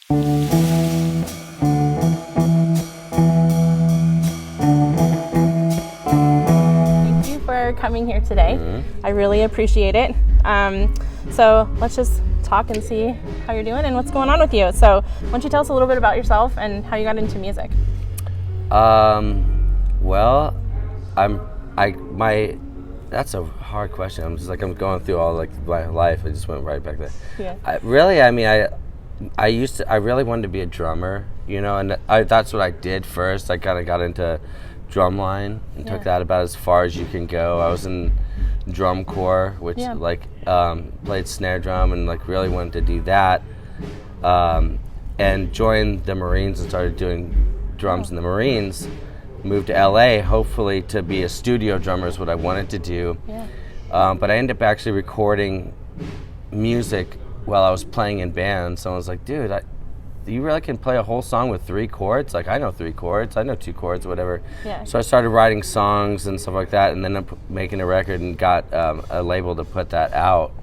Thank you for coming here today. I really appreciate it. So let's just talk and see how you're doing and what's going on with you. So why don't you tell us a little bit about yourself and how you got into music? Well, that's a hard question. I'm going through all my life. I just went right back there. Yeah. I really wanted to be a drummer, and that's what I did first. I kind of got into drumline and took that about as far as you can go. I was in drum corps, which played snare drum and really wanted to do that, and joined the Marines and started doing drums in the Marines. Moved to LA, hopefully to be a studio drummer is what I wanted to do. Yeah. But I ended up actually recording music while I was playing in bands. Someone was like, dude, you really can play a whole song with 3 chords? I know 3 chords, I know 2 chords, whatever. Yeah. So I started writing songs and stuff like that, and then making a record and got a label to put that out,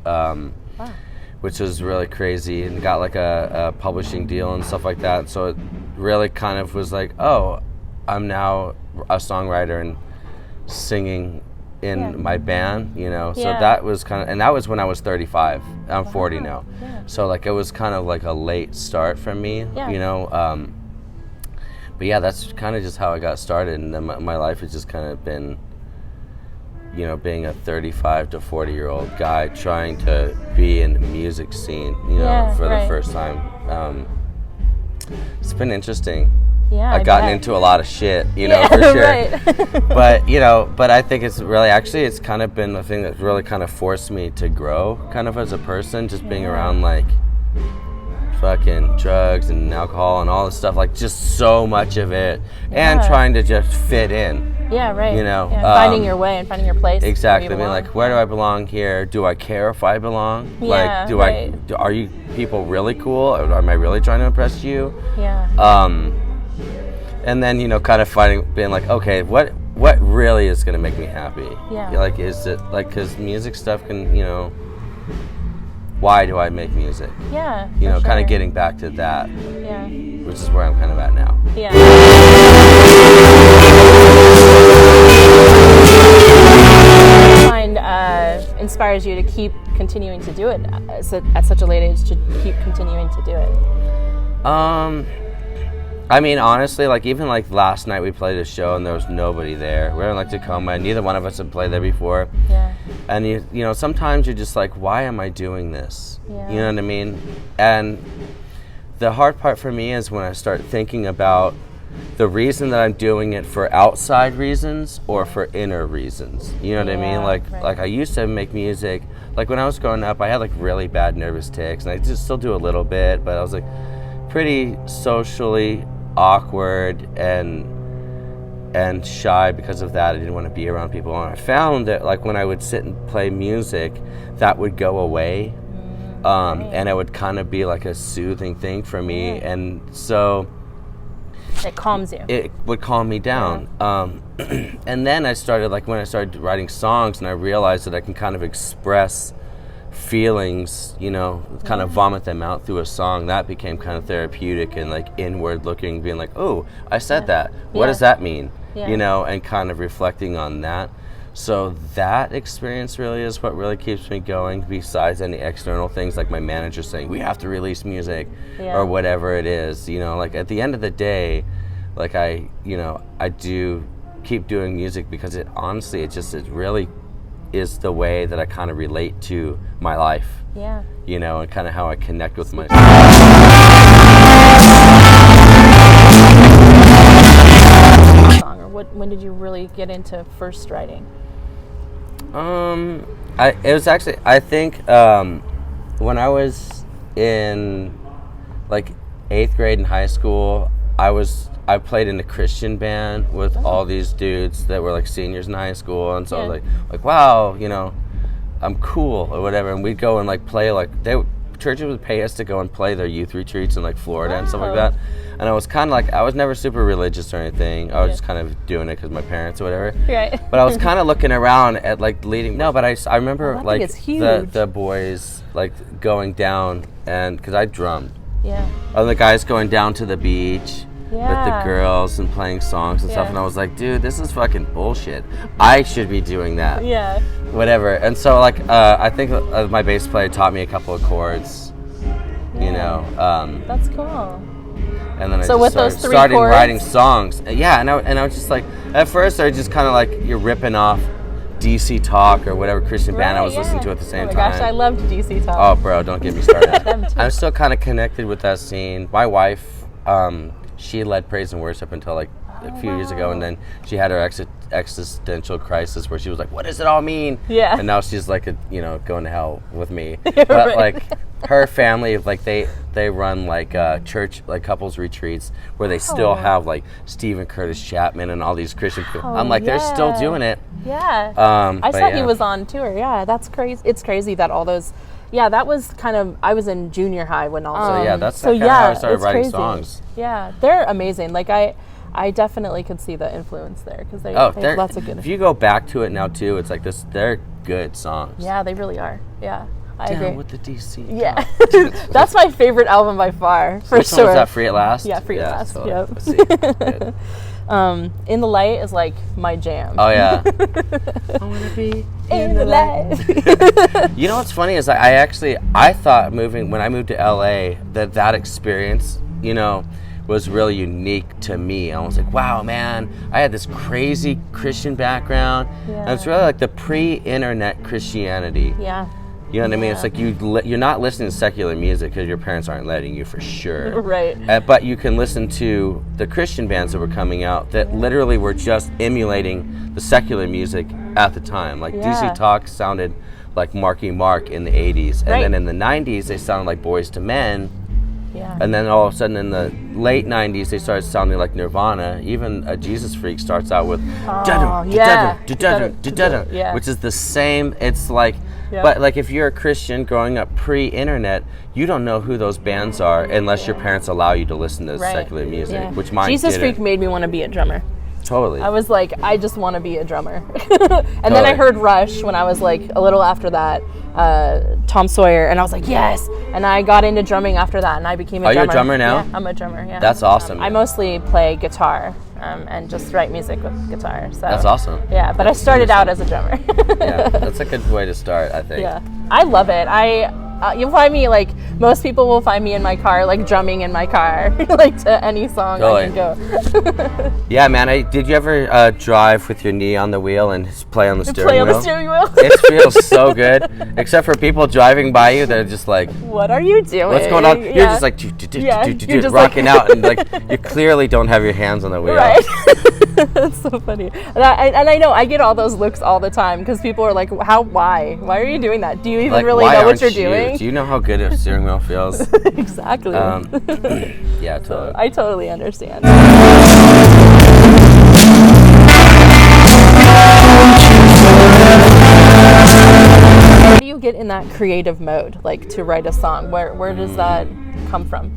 which was really crazy, and got a publishing deal and stuff like that. So it really kind of was like, oh, I'm now a songwriter and singing in my band, So that was and that was when I was 35. I'm 40 now. Yeah. So it was kind of a late start for me, But yeah, that's kind of just how I got started. And then my life has just kind of been, being a 35 to 40-year-old guy trying to be in the music scene, for the first time. It's been interesting. Yeah, I've gotten into a lot of shit, for sure. Right. but I think it's really, it's kind of been the thing that's really kind of forced me to grow kind of as a person, just being around fucking drugs and alcohol and all this stuff, just so much of it, and trying to just fit in. Yeah, right. Finding your way and finding your place. Exactly. Where do I belong here? Do I care if I belong? Yeah, are you people really cool? Or am I really trying to impress you? Yeah. And then, kind of being okay, what really is going to make me happy? Yeah. Is it, because music stuff can, why do I make music? Yeah, kind of getting back to that. Yeah. Which is where I'm kind of at now. Yeah. What inspires you to keep continuing to do it at such a late age, to keep continuing to do it? Honestly, even last night we played a show and there was nobody there. We're in Tacoma, and neither one of us had played there before. Yeah. And you sometimes you're just why am I doing this? Yeah. You know what I mean? And the hard part for me is when I start thinking about the reason that I'm doing it for outside reasons or for inner reasons. You know what I mean? I used to make music. When I was growing up, I had really bad nervous tics, and I just still do a little bit, but I was pretty socially awkward and shy because of that. I didn't want to be around people, and I found that when I would sit and play music, that would go away, and it would kind of be a soothing thing for me, and so it calms you. It would calm me down. And then I started when I started writing songs, and I realized that I can kind of express feelings, kind of vomit them out through a song. That became kind of therapeutic and inward looking, being oh, I said that. What does that mean? Yeah. And kind of reflecting on that. So that experience really is what really keeps me going, besides any external things my manager saying we have to release music or whatever it is. At the end of the day, I do keep doing music because it really is the way that I kind of relate to my life. Yeah. And kind of how I connect with myself. Song, or when did you really get into first writing? It was actually, I think, when I was in 8th grade in high school, I played in a Christian band with all these dudes that were seniors in high school, and so I was wow, I'm cool or whatever, and we'd go and play churches would pay us to go and play their youth retreats in Florida and stuff like that. And I was kind of I was never super religious or anything. I was just kind of doing it because my parents or whatever. Right. But I was kind of looking around at leading. No, but I remember it's huge. the boys going down, and because I drummed Yeah. Of the guys going down to the beach with the Yeah. girls and playing songs and stuff, Yeah. and I was like, dude, this is fucking bullshit. I should be doing that. Yeah. Whatever. And so like I think my bass player taught me a couple of chords, you know. That's cool. And then I So just with those three started chords? writing songs. Yeah, and I was just like, at first I was just kind of like, you're ripping off DC Talk or whatever Christian band I was listening to at the same time. Oh my gosh, I loved DC Talk. Oh, bro, don't get me started. Them too. I'm still kind of connected with that scene. My wife, she led praise and worship until like a few years ago, and then she had her existential crisis where she was like, "What does it all mean?" Yeah. And now she's like, going to hell with me. But like, her family, like they run like church, like couples retreats where they still have like Stephen Curtis Chapman and all these Christian people. I'm like, they're still doing it. Yeah. I I saw he was on tour. Yeah, that's crazy. It's crazy that all those. Yeah, that was kind of. I was in junior high when all. So yeah, that's kind of how I started it's writing crazy. songs. Yeah, they're amazing. Like I definitely could see the influence there because they have lots of good. If you go back to it now too, it's like this. They're good songs. Yeah, they really are. Yeah, I Down agree. with the DC. Yeah, that's my favorite album by far, for Which sure. one was that? Free at Last? Yeah, Free at Last. Totally. Yep. Let's see. Good. In the Light is like my jam. Oh yeah. I want to be In the light. You know what's funny is I thought when I moved to LA that experience, was really unique to me. I was like, wow, man, I had this crazy Christian background. And it's really like the pre-internet Christianity. Yeah. You know what I mean? It's like you're not listening to secular music because your parents aren't letting you, for sure. Right. But you can listen to the Christian bands that were coming out that literally were just emulating the secular music at the time. Like DC Talk sounded like Marky Mark in the 80s. And then in the 90s, they sounded like Boys to Men. Yeah. And then all of a sudden in the late 90s, they started sounding like Nirvana. Even a Jesus Freak starts out with which is the same. It's like, but like if you're a Christian growing up pre-internet, you don't know who those bands are unless your parents allow you to listen to secular music, which mine Jesus didn't. Freak made me want to be a drummer. Totally. I was like, I just want to be a drummer. And then I heard Rush when I was like a little after that, Tom Sawyer, and I was like, yes. And I got into drumming after that, and I became a drummer. Are you a drummer now? Yeah, I'm a drummer, yeah. That's awesome. I mostly play guitar and just write music with guitar. So That's awesome. Yeah, but I started out as a drummer. Yeah, that's a good way to start, I think. Yeah, I love it. You'll find me, like, most people will find me in my car, like, drumming in my car, like, to any song I can go. Yeah, man, did you ever drive with your knee on the wheel and play on the steering Play on wheel? the steering wheel? It feels so good, except for people driving by you, they're just like, what are you doing? what's going on? You're just like, you're just rocking out, and like, you clearly don't have your hands on the wheel. Right. That's so funny. And I know I get all those looks all the time because people are like, why are you doing that? Do you even Like, really why know what aren't you're you? doing? Do you know how good a steering wheel feels? Exactly. Yeah, totally. I totally understand. How do you get in that creative mode, like to write a song? Where does that come from?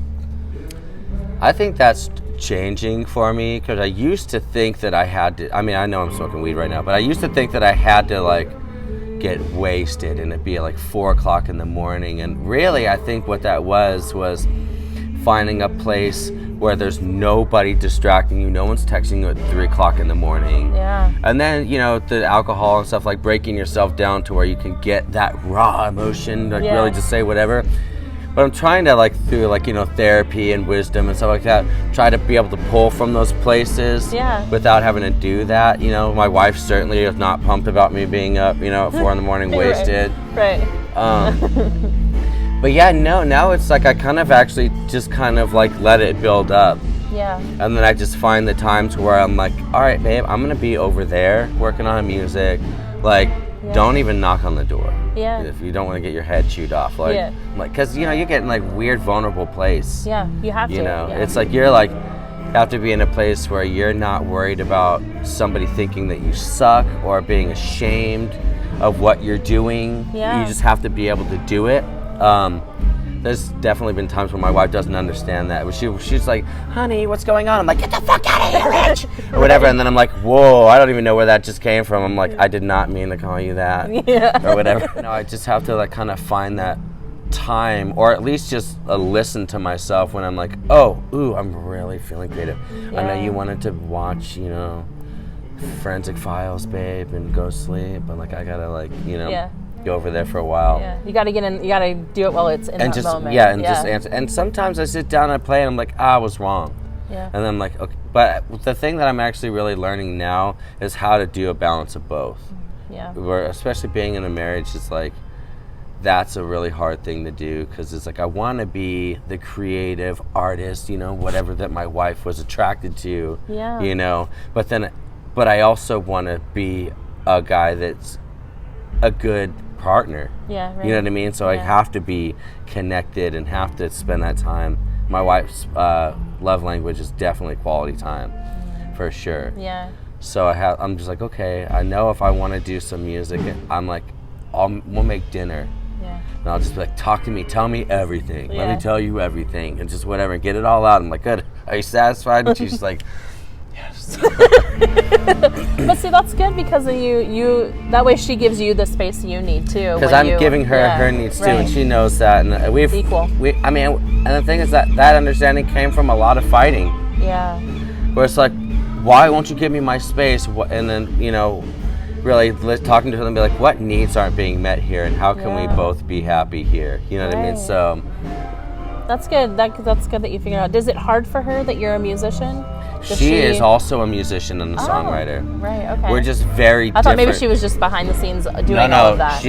I think that's changing for me because I used to think that I had to. I mean, I know I'm smoking weed right now, but I used to think that I had to like get wasted and it'd be like 4 o'clock in the morning. And really, I think what that was finding a place where there's nobody distracting you, no one's texting you at 3 o'clock in the morning. Yeah. And then, the alcohol and stuff, like breaking yourself down to where you can get that raw emotion, like really just say whatever. But I'm trying to, like, through, like, therapy and wisdom and stuff like that, try to be able to pull from those places without having to do that. My wife certainly is not pumped about me being up, at 4 in the morning wasted. Right. But yeah, no, now it's like I kind of actually just kind of like let it build up. Yeah. And then I just find the times where I'm like, all right, babe, I'm going to be over there working on music. Like, don't even knock on the door. Yeah. If you don't want to get your head chewed off. Like, because, you get in like weird, vulnerable place. Yeah, you have to. It's like you have to be in a place where you're not worried about somebody thinking that you suck or being ashamed of what you're doing. Yeah. You just have to be able to do it. There's definitely been times where my wife doesn't understand that. She's like, honey, what's going on? I'm like, get the fuck out of here, Rich! Or whatever. And then I'm like, whoa, I don't even know where that just came from. I'm like, I did not mean to call you that. Or whatever. I just have to like kind of find that time, or at least just listen to myself when I'm like, oh, ooh, I'm really feeling creative. I know you wanted to watch, you know, Forensic Files, babe, and go sleep, but like I gotta like, you know, go over there for a while. Yeah, you gotta get in. You gotta do it while it's in and that just, moment. Yeah, and just answer. And sometimes I sit down and I play, and I'm like, I was wrong. Yeah. And then I'm like, okay. But the thing that I'm actually really learning now is how to do a balance of both. Yeah. Where, especially being in a marriage, it's like, that's a really hard thing to do, because it's like I want to be the creative artist, you know, whatever that my wife was attracted to, you know, but I also want to be a guy that's a good partner. Yeah, right. You know what I mean? So I have to be connected and have to spend that time. My wife's love language is definitely quality time, for sure. Yeah. So I'm just like, okay, I know if I want to do some music, I'm like, we'll make dinner. Yeah. And I'll just be like, talk to me, tell me everything. Let me tell you everything, and just whatever, and get it all out. I'm like, good. Are you satisfied? And she's like, yes. But see, that's good, because you that way she gives you the space you need too. Because I'm giving her her needs too, and she knows that. And we've equal. I mean, and the thing is that understanding came from a lot of fighting. Yeah. Where it's like, why won't you give me my space? And then, you know, really talking to her and be like, what needs aren't being met here, and how can we both be happy here? You know what I mean? So that's good. That's good that you figured out. Is it hard for her that you're a musician? She is also a super and a songwriter. Right. Okay. We're just very different. I thought maybe she was just behind the scenes doing all of that.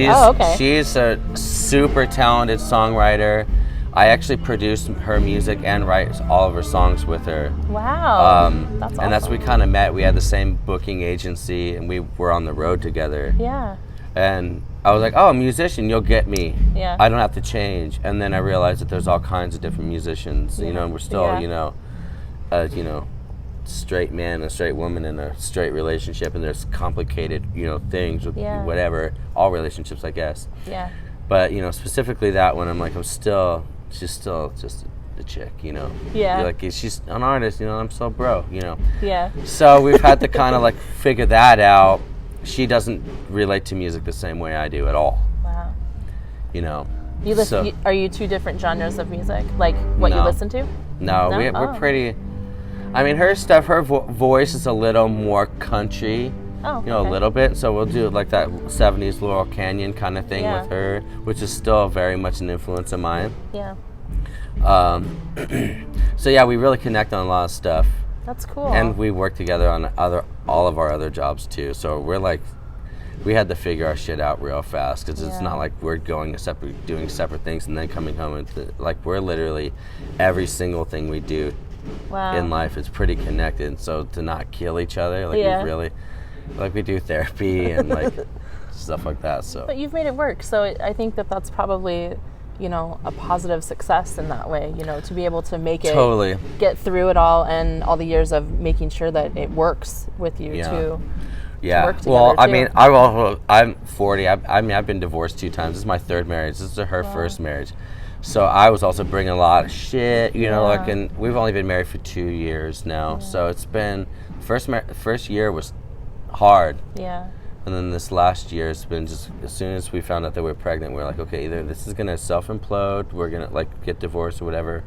She's a super talented songwriter. I actually produce her music and write all of her songs with her. Wow. That's awesome. And that's we kind of met. We had the same booking agency, and we were on the road together. Yeah. And I was like, oh, a musician, you'll get me. Yeah. I don't have to change. And then I realized that there's all kinds of different musicians, you know, and we're still, you know, straight man and a straight woman in a straight relationship, and there's complicated, you know, things with whatever, all relationships, I guess. Yeah. But, you know, specifically that one, I'm like, she's still just a chick, you know. Yeah. You're like, she's an artist, you know, I'm so bro, you know. Yeah. So we've had to kind of like figure that out. She doesn't relate to music the same way I do at all. Wow. You know. You listen? Are you two different genres of music? Like what you listen to? No, we're pretty. I mean, her stuff, her voice is a little more country. Oh, you know, a little bit. So we'll do like that 70s Laurel Canyon kind of thing with her, which is still very much an influence of mine. Yeah. So yeah, we really connect on a lot of stuff. That's cool. And we work together on all of our other jobs too. So we're like, we had to figure our shit out real fast, because it's not like we're doing separate things and then coming home and like we're literally every single thing we do in life is pretty connected. So to not kill each other, like we really, like we do therapy and like stuff like that. So. But you've made it work. So I think that's probably, you know, a positive success in that way, you know, to be able to make it get through it all, and all the years of making sure that it works with you to work together. Well, I mean, I'm 40. I mean, I've been divorced 2 times. This is my 3rd marriage. This is her first marriage. So I was also bringing a lot of shit, you know, like, and we've only been married for 2 years now. So it's been, first year was hard. Yeah. And then this last year has been just, as soon as we found out that we were pregnant, we were like, okay, either this is going to self-implode, we're going to like get divorced or whatever,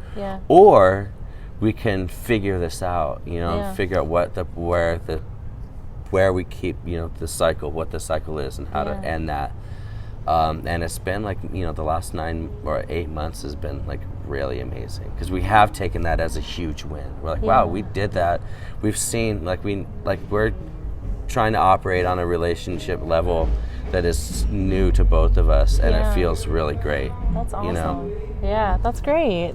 or we can figure this out, you know, figure out where we keep, you know, the cycle, what the cycle is, and how to end that. And it's been like, you know, the last 9 or 8 months has been like really amazing, because we have taken that as a huge win. We're like, wow, we did that. We've seen we're trying to operate on a relationship level that is new to both of us, and it feels really great. That's awesome. You know? Yeah, that's great.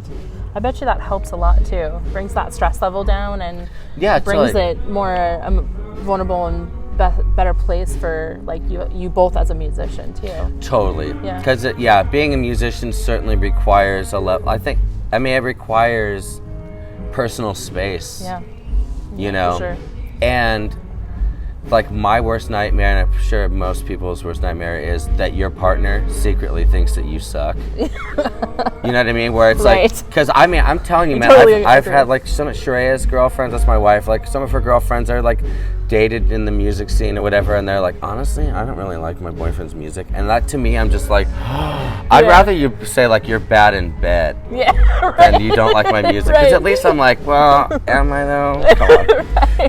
I bet you that helps a lot too. Brings that stress level down, and brings it more vulnerable and better place for like you both as a musician too. Totally. Yeah. Because being a musician certainly requires it requires personal space. Yeah. You know. For sure. And like my worst nightmare, and I'm sure most people's worst nightmare, is that your partner secretly thinks that you suck. You know what I mean? Where it's like, because I mean, I'm telling you, man, totally I've had like some of Shreya's girlfriends, that's my wife, like some of her girlfriends are like dated in the music scene or whatever, and they're like, honestly, I don't really like my boyfriend's music. And that to me, I'm just like, I'd rather you say like you're bad in bed than you don't like my music. Because at least I'm like, well, am I though? Come on.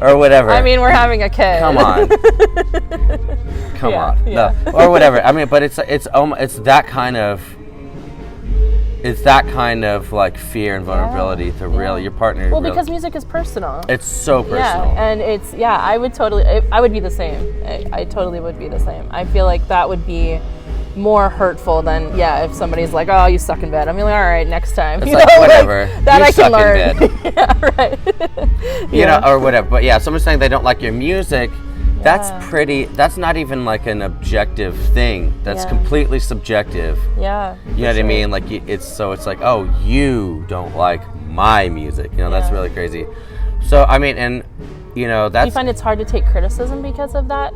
Or whatever. I mean, we're having a kid. Come on. Come on. No. Or whatever. I mean, but it's that kind of like fear and vulnerability to really your partner. Well, because music is personal. It's so personal. Yeah, and it's I would be the same. I totally would be the same. I feel like that would be more hurtful than if somebody's like, oh, you suck in bed. I'm like, all right, next time. It's like, whatever. That you I can learn. In bed. Yeah, right. You know, or whatever. But yeah, someone's saying they don't like your music. That's not even like an objective thing. That's completely subjective. Yeah. You know what I mean? Like it's like, oh, you don't like my music. You know, that's really crazy. So I mean, and you know, that's. Do you find it's hard to take criticism because of that?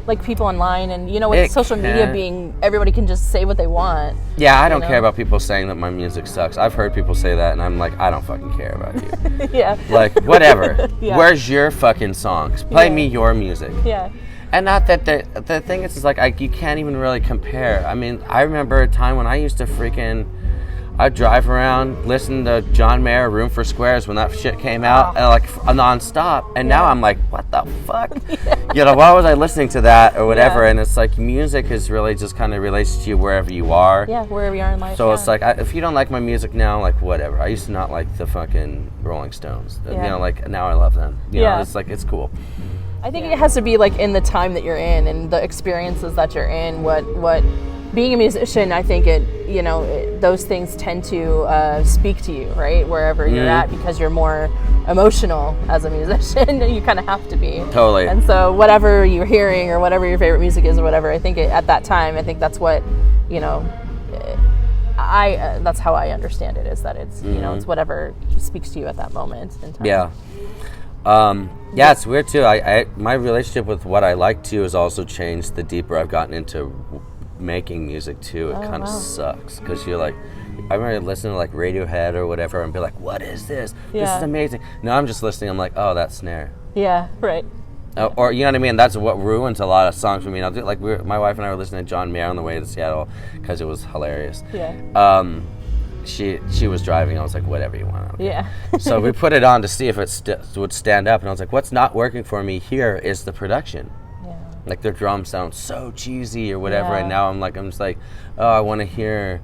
Like people online, and you know, with social media being, everybody can just say what they want. Yeah, I don't care about people saying that my music sucks. I've heard people say that, and I'm like, I don't fucking care about you. Yeah. Like, whatever. Where's your fucking songs? Play me your music. Yeah. And not that the thing is like you can't even really compare. I mean, I remember a time when I used to I'd drive around, listen to John Mayer, Room for Squares when that shit came out, and like nonstop. And now I'm like, what the fuck? You know, why was I listening to that or whatever? And it's like music is really just kind of relates to you wherever you are. Yeah, wherever you are in life. So it's like, if you don't like my music now, like whatever. I used to not like the fucking Rolling Stones. You know, like now I love them. You know, it's like, it's cool. I think it has to be like in the time that you're in and the experiences that you're in. What being a musician, I think those things tend to speak to you, right? Wherever you're at, because you're more emotional as a musician. You kind of have to be. Totally. And so whatever you're hearing or whatever your favorite music is or whatever, I think at that time, I think that's what, that's how I understand it, is that it's, it's whatever speaks to you at that moment in time. Yeah. It's weird too. My relationship with what I like too has also changed the deeper I've gotten into making music too. It kind of sucks because you're like, I remember listening to like Radiohead or whatever and be like, what is this? This is amazing. Now I'm just listening. I'm like, oh, that snare. Yeah, right. Or you know what I mean? That's what ruins a lot of songs for me. I'll do, like my wife and I were listening to John Mayer on the way to Seattle because it was hilarious. Yeah. She was driving. I was like, whatever you want. Okay. Yeah. So we put it on to see if it would stand up, and I was like, what's not working for me here is the production. Yeah. Like their drums sound so cheesy or whatever, and now I'm just like, oh, I want to hear,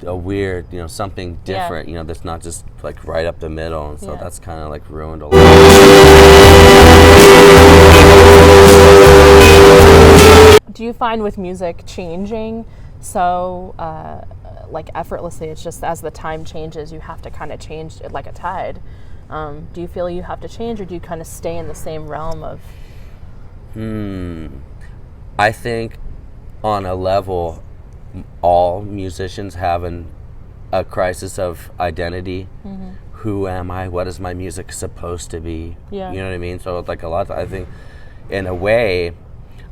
a weird, something different, that's not just like right up the middle, and so that's kind of like ruined a lot. Do you find with music changing so like effortlessly, it's just as the time changes, you have to kind of change it like a tide? Do you feel you have to change, or do you kind of stay in the same realm of? I think on a level, all musicians have a crisis of identity. Mm-hmm. Who am I? What is my music supposed to be? Yeah. You know what I mean? So like I think in a way,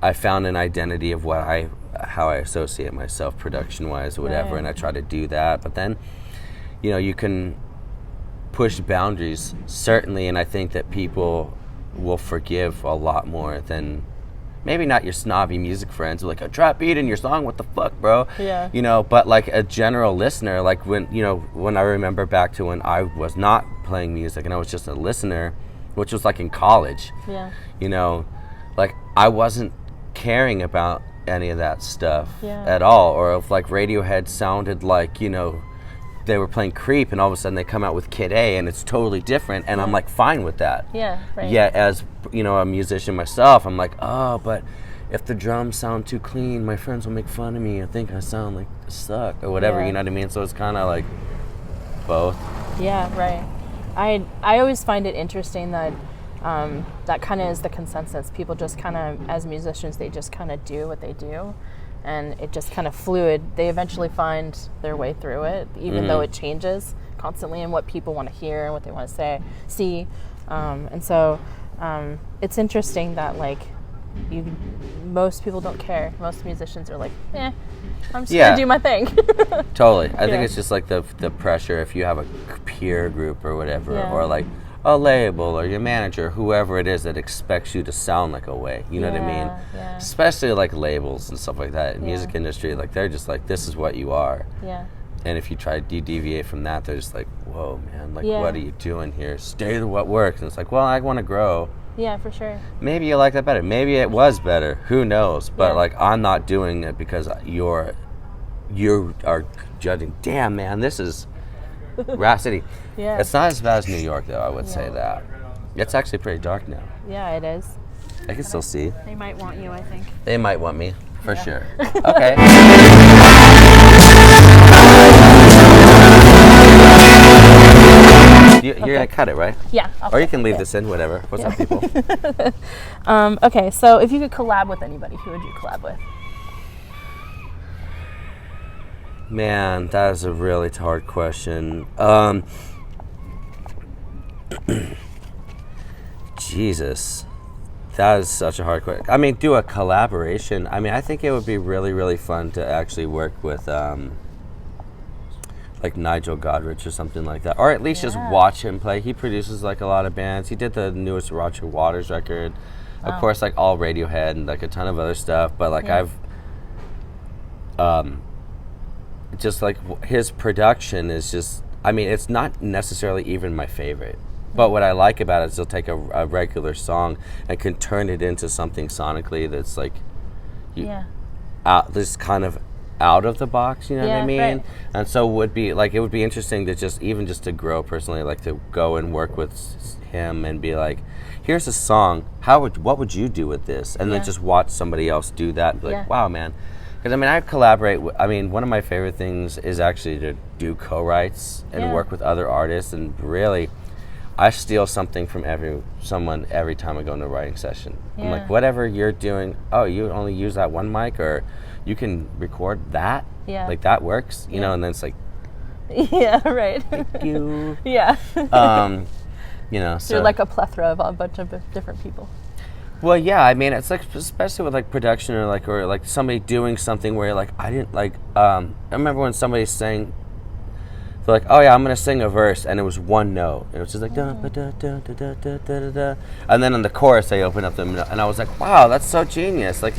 I found an identity of how I associate myself production wise or whatever, and I try to do that. But then, you can push boundaries, certainly, and I think that people will forgive a lot more than maybe not your snobby music friends who are like, a drop beat in your song, what the fuck, bro? Yeah. But like a general listener, like when I remember back to when I was not playing music and I was just a listener, which was like in college. Yeah. Like I wasn't caring about any of that stuff at all, or if like Radiohead sounded like they were playing Creep and all of a sudden they come out with Kid A and it's totally different, and I'm like fine with that. Yeah, right. Yet as a musician myself, I'm like, oh, but if the drums sound too clean, my friends will make fun of me. I think I sound like I suck or whatever. You know what I mean? So it's kind of like both. Yeah, right. I always find it interesting that that kind of is the consensus. People just kind of, as musicians, they just kind of do what they do, and it just kind of fluid. They eventually find their way through it, even though it changes constantly, and what people want to hear and what they want to see. And so it's interesting that like most people don't care. Most musicians are like, I'm just gonna do my thing. Totally. I think it's just like the pressure if you have a peer group or whatever, or like a label or your manager, whoever it is that expects you to sound like a way. You know what I mean? Yeah. Especially like labels and stuff like that in music industry. Like they're just like, this is what you are. Yeah. And if you try to deviate from that, they're just like, whoa, man, like what are you doing here? Stay to what works. And it's like, well, I want to grow. Yeah, for sure. Maybe you like that better. Maybe it was better. Who knows? But like, I'm not doing it because you are judging. Damn, man, this is Rap City. Yeah. It's not as bad as New York, though. I would say that. It's actually pretty dark now. Yeah, it is. I can still see. They might want you, I think. They might want me, for sure. Okay. You're gonna cut it, right? Yeah. Or you can leave this in, whatever. What's up, people? Okay, so if you could collab with anybody, who would you collab with? Man, that is a really hard question. Jesus. That is such a hard question. I mean, do a collaboration. I mean, I think it would be really, really fun to actually work with like Nigel Godrich or something like that. Or at least just watch him play. He produces like a lot of bands. He did the newest Roger Waters record. Of course, like all Radiohead and like a ton of other stuff. But like I've just like his production is just, I mean, it's not necessarily even my favorite. But what I like about it is he'll take a regular song and can turn it into something sonically that's like, this kind of out of the box, you know what I mean? Right. And so it would be interesting to just to grow personally, like to go and work with him and be like, here's a song, what would you do with this? And then just watch somebody else do that and be like, wow, man. Because I mean, I collaborate. One of my favorite things is actually to do co-writes and work with other artists. And really, I steal something from someone every time I go into a writing session. I'm like, whatever you're doing, you only use that one mic, or you can record that. Yeah. Like that works, you know. And then it's like, right. Thank you. You know, so you're like a plethora of a bunch of different people. Well, yeah, I mean, it's like, especially with like production or like somebody doing something where like, I didn't like, I remember when somebody sang, they're like, oh yeah, I'm going to sing a verse, and it was one note. It was just like, da, ba, da, da, da, da, da, da, da. And then in the chorus, they opened up the note, and I was like, wow, that's so genius. Like,